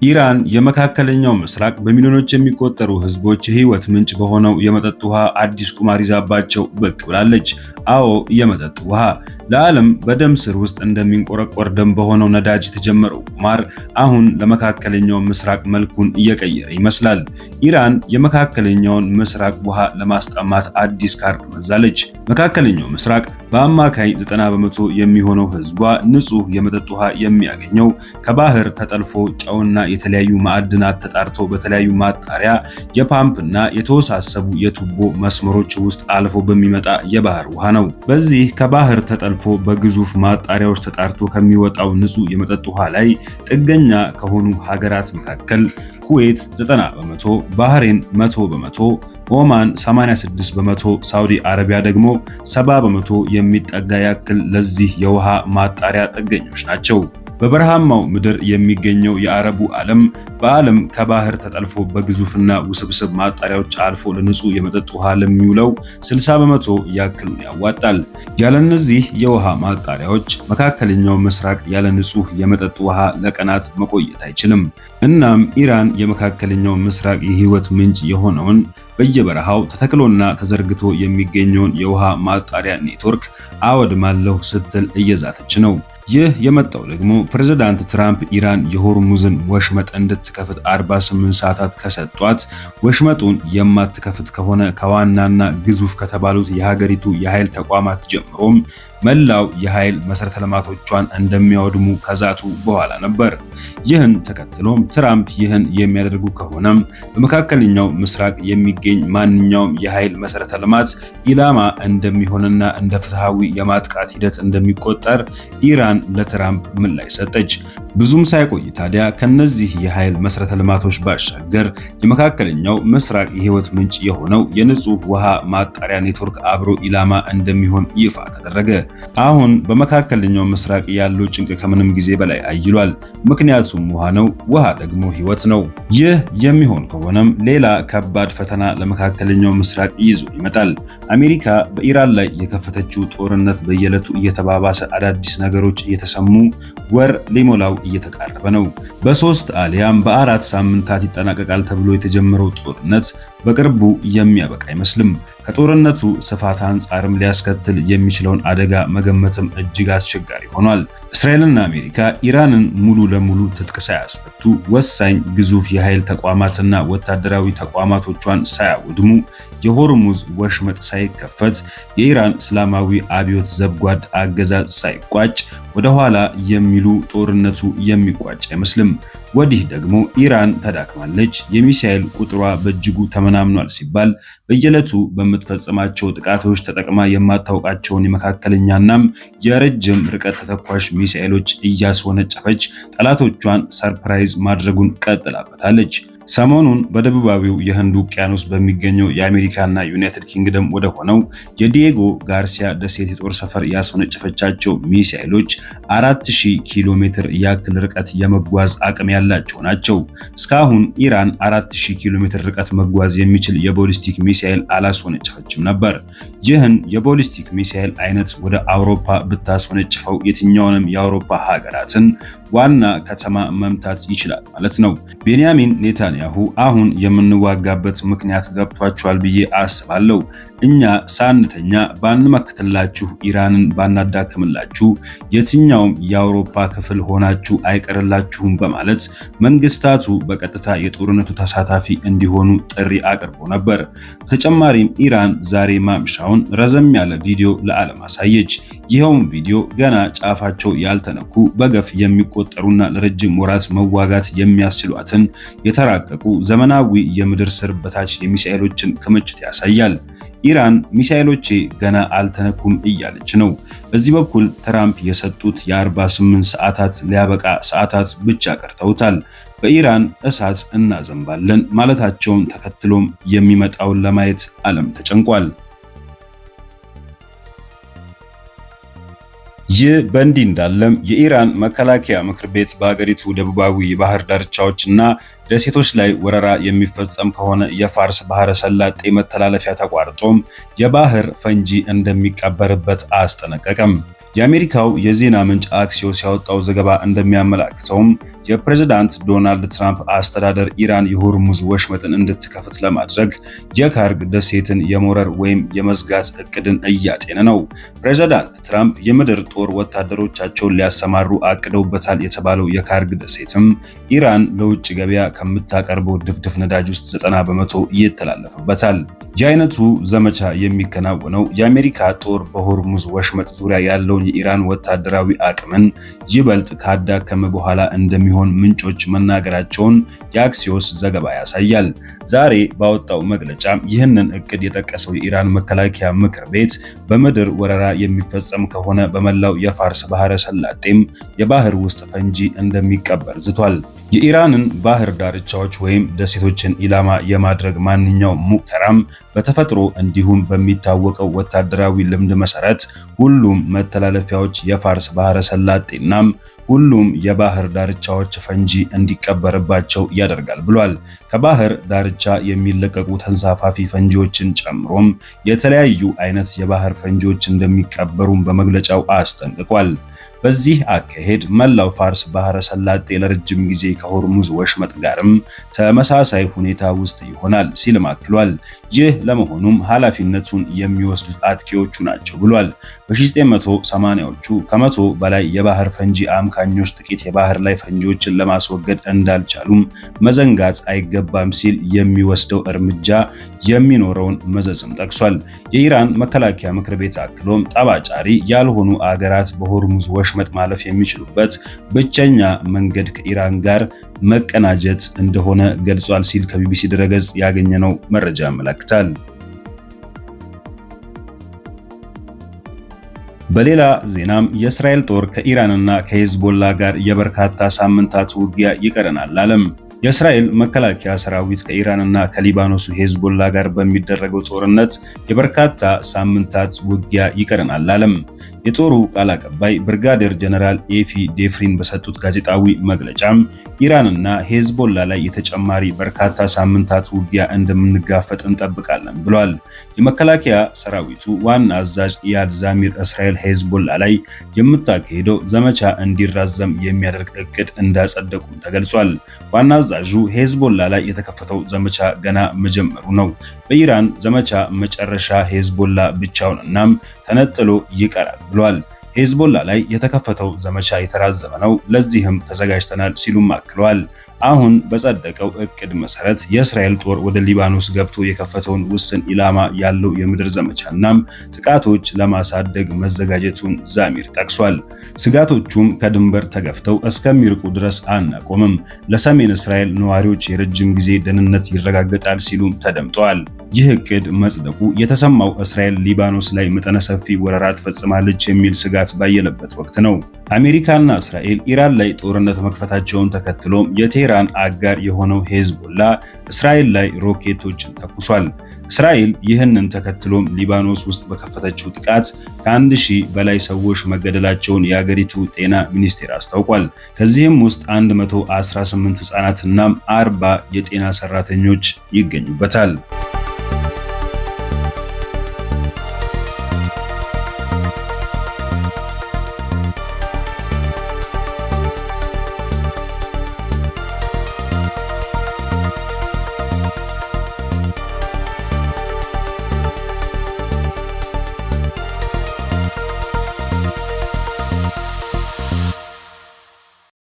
ኢራን የመካከለኛው ምስራቅ በሚሊዮኖች የሚቆጠሩ ህዝቦች የህይወት ምንጭ በሆነው የመጠጥ ውሃ አዲስ ቁማር ይዛባቸው ብቅ ብላለች። አዎ የመጠጥ ውሃ ለዓለም በደም ስር ውስጥ እንደሚንቆረቆር ደም በሆነው ነዳጅ የተጀመረው ቁማር አሁን ለመካከለኛው ምስራቅ መልኩን እየቀየረ ይመስላል። ኢራን የመካከለኛውን ምስራቅ ውሃ ለማስጠማት አዲስ ካርድ መዛለች። መካከለኛው ምስራቅ በአማካይ 90 በመቶ የሚሆነው ህዝቧ ንጹህ የመጠጥ ውሃ የሚያገኘው ከባህር ተጠልፎ ጨውና የተለያዩ ማዕድናት ተጣርተው በተለያዩ ማጣሪያ የፓምፕና የተወሳሰቡ የቱቦ መስመሮች ውስጥ አልፎ በሚመጣ የባህር ውሃ ነው። በዚህ ከባህር ተጠልፎ በግዙፍ ማጣሪያዎች ተጣርቶ ከሚወጣው ንጹህ የመጠጥ ውሃ ላይ ጥገኛ ከሆኑ ሀገራት መካከል ኩዌት 90 በመቶ፣ ባህሬን 100 በመቶ፣ ኦማን 86 በመቶ፣ ሳውዲ አረቢያ ደግሞ 70 በመቶ የሚጠጋ ያክል ለዚህ የውሃ ማጣሪያ ጥገኞች ናቸው። በበረሃማው ምድር የሚገኘው የአረቡ ዓለም በዓለም ከባህር ተጠልፎ በግዙፍና ውስብስብ ማጣሪያዎች አልፎ ለንጹህ የመጠጥ ውሃ ለሚውለው 60 በመቶ ያክሉን ያዋጣል። ያለ እነዚህ የውሃ ማጣሪያዎች መካከለኛው ምስራቅ ያለ ንጹህ የመጠጥ ውሃ ለቀናት መቆየት አይችልም። እናም ኢራን የመካከለኛው ምስራቅ የህይወት ምንጭ የሆነውን በየበረሃው ተተክሎና ተዘርግቶ የሚገኘውን የውሃ ማጣሪያ ኔትወርክ አወድማለሁ ስትል እየዛተች ነው። ይህ የመጣው ደግሞ ፕሬዝዳንት ትራምፕ ኢራን የሆርሙዝን ወሽመጥ እንድትከፍት 48 ሰዓታት ከሰጧት ወሽመጡን የማትከፍት ከሆነ ከዋናና ግዙፍ ከተባሉት የሀገሪቱ የኃይል ተቋማት ጀምሮም መላው የኃይል መሰረተ ልማቶቿን እንደሚያወድሙ ከዛቱ በኋላ ነበር። ይህን ተከትሎም ትራምፕ ይህን የሚያደርጉ ከሆነም በመካከለኛው ምስራቅ የሚገኝ ማንኛውም የኃይል መሰረተ ልማት ኢላማ እንደሚሆንና እንደ ፍትሃዊ የማጥቃት ሂደት እንደሚቆጠር ኢራን ለትራምፕ ምላሽ ሰጠች። ብዙም ሳይቆይ ታዲያ ከነዚህ የኃይል መሰረተ ልማቶች ባሻገር የመካከለኛው ምስራቅ የህይወት ምንጭ የሆነው የንጹህ ውሃ ማጣሪያ ኔትወርክ አብሮ ኢላማ እንደሚሆን ይፋ ተደረገ። አሁን በመካከለኛው ምስራቅ ያለው ጭንቅ ከምንም ጊዜ በላይ አይሏል። ምክንያቱም ውሃ ነው። ውሃ ደግሞ ህይወት ነው። ይህ የሚሆን ከሆነም ሌላ ከባድ ፈተና ለመካከለኛው ምስራቅ ይዞ ይመጣል። አሜሪካ በኢራን ላይ የከፈተችው ጦርነት በየዕለቱ እየተባባሰ አዳዲስ ነገሮች እየተሰሙ ወር ሊሞላው እየተቃረበ ነው። በ3 አሊያም በ4 ሳምንታት ይጠናቀቃል ተብሎ የተጀመረው ጦርነት በቅርቡ የሚያበቃ አይመስልም። ከጦርነቱ ስፋት አንጻርም ሊያስከትል የሚችለውን አደጋ መገመትም እጅግ አስቸጋሪ ሆኗል። እስራኤልና አሜሪካ ኢራንን ሙሉ ለሙሉ ትጥቅ ሳያስፈቱ ወሳኝ ግዙፍ የኃይል ተቋማትና ወታደራዊ ተቋማቶቿን ሳያወድሙ የሆርሙዝ ወሽመጥ ሳይከፈት የኢራን እስላማዊ አብዮት ዘብጓድ አገዛዝ ሳይቋጭ ወደ ኋላ የሚሉ ጦርነቱ የሚቋጭ አይመስልም። ወዲህ ደግሞ ኢራን ተዳክማለች፣ የሚሳኤል ቁጥሯ በእጅጉ ተመናምኗል ሲባል በየዕለቱ በምትፈጽማቸው ጥቃቶች ተጠቅማ የማታውቃቸውን የመካከለኛናም የረጅም ርቀት ተተኳሽ ሚሳኤሎች እያስወነጨፈች ጠላቶቿን ሰርፕራይዝ ማድረጉን ቀጥላበታለች። ሰሞኑን በደቡባዊው የህንድ ውቅያኖስ በሚገኘው የአሜሪካና ዩናይትድ ኪንግደም ወደ ሆነው የዲየጎ ጋርሲያ ደሴት የጦር ሰፈር ያስወነጨፈቻቸው ሚሳኤሎች 4000 ኪሎ ሜትር ያክል ርቀት የመጓዝ አቅም ያላቸው ናቸው። እስካሁን ኢራን 4000 ኪሎ ሜትር ርቀት መጓዝ የሚችል የቦሊስቲክ ሚሳኤል አላስወነጨፈችም ነበር። ይህን የቦሊስቲክ ሚሳኤል አይነት ወደ አውሮፓ ብታስወነጭፈው የትኛውንም የአውሮፓ ሀገራትን ዋና ከተማ መምታት ይችላል ማለት ነው። ቤንያሚን ኔታንያሁ አሁን የምንዋጋበት ምክንያት ገብቷቸዋል ብዬ አስባለሁ። እኛ ሳንተኛ ባንመክትላችሁ፣ ኢራንን ባናዳክምላችሁ የትኛውም የአውሮፓ ክፍል ሆናችሁ አይቀርላችሁም በማለት መንግስታቱ በቀጥታ የጦርነቱ ተሳታፊ እንዲሆኑ ጥሪ አቅርቦ ነበር። በተጨማሪም ኢራን ዛሬ ማምሻውን ረዘም ያለ ቪዲዮ ለዓለም አሳየች። ይኸውም ቪዲዮ ገና ጫፋቸው ያልተነኩ በገፍ የሚቆጠሩና ለረጅም ወራት መዋጋት የሚያስችሏትን የተራቀቁ ዘመናዊ የምድር ስር በታች የሚሳኤሎችን ክምችት ያሳያል። ኢራን ሚሳኤሎቼ ገና አልተነኩም እያለች ነው። በዚህ በኩል ትራምፕ የሰጡት የ48 ሰዓታት ሊያበቃ ሰዓታት ብቻ ቀርተውታል። በኢራን እሳት እናዘንባለን ማለታቸውን ተከትሎም የሚመጣውን ለማየት ዓለም ተጨንቋል። ይህ በእንዲህ እንዳለም የኢራን መከላከያ ምክር ቤት በሀገሪቱ ደቡባዊ የባህር ዳርቻዎችና ደሴቶች ላይ ወረራ የሚፈጸም ከሆነ የፋርስ ባህረ ሰላጤ መተላለፊያ ተቋርጦም የባህር ፈንጂ እንደሚቀበርበት አስጠነቀቀም። የአሜሪካው የዜና ምንጭ አክሲዮስ ያወጣው ዘገባ እንደሚያመላክተውም የፕሬዝዳንት ዶናልድ ትራምፕ አስተዳደር ኢራን የሆርሙዝ ወሽመጥን እንድትከፍት ለማድረግ የካርግ ደሴትን የመውረር ወይም የመዝጋት እቅድን እያጤነ ነው። ፕሬዝዳንት ትራምፕ የምድር ጦር ወታደሮቻቸውን ሊያሰማሩ አቅደውበታል የተባለው የካርግ ደሴትም ኢራን ለውጭ ገበያ ከምታቀርበው ድፍድፍ ነዳጅ ውስጥ 90 በመቶ ይተላለፍበታል። ይህ አይነቱ ዘመቻ የሚከናወነው የአሜሪካ ጦር በሆርሙዝ ወሽመጥ ዙሪያ ያለውን የኢራን ወታደራዊ አቅምን ይበልጥ ካዳከመ በኋላ እንደሚሆን ምንጮች መናገራቸውን የአክሲዮስ ዘገባ ያሳያል። ዛሬ ባወጣው መግለጫ ይህንን እቅድ የጠቀሰው የኢራን መከላከያ ምክር ቤት በምድር ወረራ የሚፈጸም ከሆነ በመላው የፋርስ ባህረ ሰላጤም የባህር ውስጥ ፈንጂ እንደሚቀበር ዝቷል። የኢራንን ባህር ዳርቻዎች ወይም ደሴቶችን ኢላማ የማድረግ ማንኛውም ሙከራም በተፈጥሮ እንዲሁም በሚታወቀው ወታደራዊ ልምድ መሰረት ሁሉም መተላለፊያዎች የፋርስ ባህረ ሰላጤናም ሁሉም የባህር ዳርቻዎች ፈንጂ እንዲቀበርባቸው ያደርጋል ብሏል። ከባህር ዳርቻ የሚለቀቁ ተንሳፋፊ ፈንጂዎችን ጨምሮም የተለያዩ አይነት የባህር ፈንጂዎች እንደሚቀበሩም በመግለጫው አስጠንቅቋል። በዚህ አካሄድ መላው ፋርስ ባህረ ሰላጤ ለረጅም ጊዜ ከሆርሙዝ ወሽመጥ ጋርም ተመሳሳይ ሁኔታ ውስጥ ይሆናል ሲልም አክሏል። ይህ ለመሆኑም ኃላፊነቱን የሚወስዱት አጥቂዎቹ ናቸው ብሏል። በ1980ዎቹ ከመቶ በላይ የባህር ፈንጂ አምካኞች ጥቂት የባህር ላይ ፈንጂዎችን ለማስወገድ እንዳልቻሉም መዘንጋት አይገባም ሲል የሚወስደው እርምጃ የሚኖረውን መዘዝም ጠቅሷል። የኢራን መከላከያ ምክር ቤት አክሎም ጠባጫሪ ያልሆኑ አገራት በሆርሙዝ ወሽመጥ ማለፍ የሚችሉበት ብቸኛ መንገድ ከኢራን ጋር መቀናጀት እንደሆነ ገልጿል ሲል ከቢቢሲ ድረገጽ ያገኘነው መረጃ ያመለክታል። በሌላ ዜናም የእስራኤል ጦር ከኢራንና ከሄዝቦላ ጋር የበርካታ ሳምንታት ውጊያ ይቀረናል አለም። የእስራኤል መከላከያ ሰራዊት ከኢራንና ከሊባኖሱ ሄዝቦላ ጋር በሚደረገው ጦርነት የበርካታ ሳምንታት ውጊያ ይቀረናል አለም። የጦሩ ቃል አቀባይ ብርጋዴር ጀነራል ኤፊ ዴፍሪን በሰጡት ጋዜጣዊ መግለጫም ኢራንና ሄዝቦላ ላይ የተጨማሪ በርካታ ሳምንታት ውጊያ እንደምንጋፈጥ እንጠብቃለን ብሏል። የመከላከያ ሰራዊቱ ዋና አዛዥ ኢያድ ዛሚር እስራኤል ሄዝቦላ ላይ የምታካሄደው ዘመቻ እንዲራዘም የሚያደርግ እቅድ እንዳጸደቁ ተገልጿል። ዋና አዛዡ ሄዝቦላ ላይ የተከፈተው ዘመቻ ገና መጀመሩ ነው። በኢራን ዘመቻ መጨረሻ ሄዝቦላ ብቻውን እናም ተነጥሎ ይቀራል ብሏል። ሄዝቦላ ላይ የተከፈተው ዘመቻ የተራዘመ ነው፣ ለዚህም ተዘጋጅተናል ሲሉም አክለዋል። አሁን በጸደቀው እቅድ መሰረት የእስራኤል ጦር ወደ ሊባኖስ ገብቶ የከፈተውን ውስን ኢላማ ያለው የምድር ዘመቻናም ጥቃቶች ለማሳደግ መዘጋጀቱን ዛሚር ጠቅሷል። ስጋቶቹም ከድንበር ተገፍተው እስከሚርቁ ድረስ አናቆምም፣ ለሰሜን እስራኤል ነዋሪዎች የረጅም ጊዜ ደህንነት ይረጋገጣል ሲሉም ተደምጠዋል። ይህ እቅድ መጽደቁ የተሰማው እስራኤል ሊባኖስ ላይ መጠነ ሰፊ ወረራ ትፈጽማለች የሚል ስጋት ባየለበት ወቅት ነው። አሜሪካና እስራኤል ኢራን ላይ ጦርነት መክፈታቸውን ተከትሎም የቴህራን አጋር የሆነው ሄዝቦላ እስራኤል ላይ ሮኬቶችን ተኩሷል። እስራኤል ይህንን ተከትሎም ሊባኖስ ውስጥ በከፈተችው ጥቃት ከ1000 በላይ ሰዎች መገደላቸውን የአገሪቱ ጤና ሚኒስቴር አስታውቋል። ከዚህም ውስጥ 118 ህጻናትና 40 የጤና ሰራተኞች ይገኙበታል።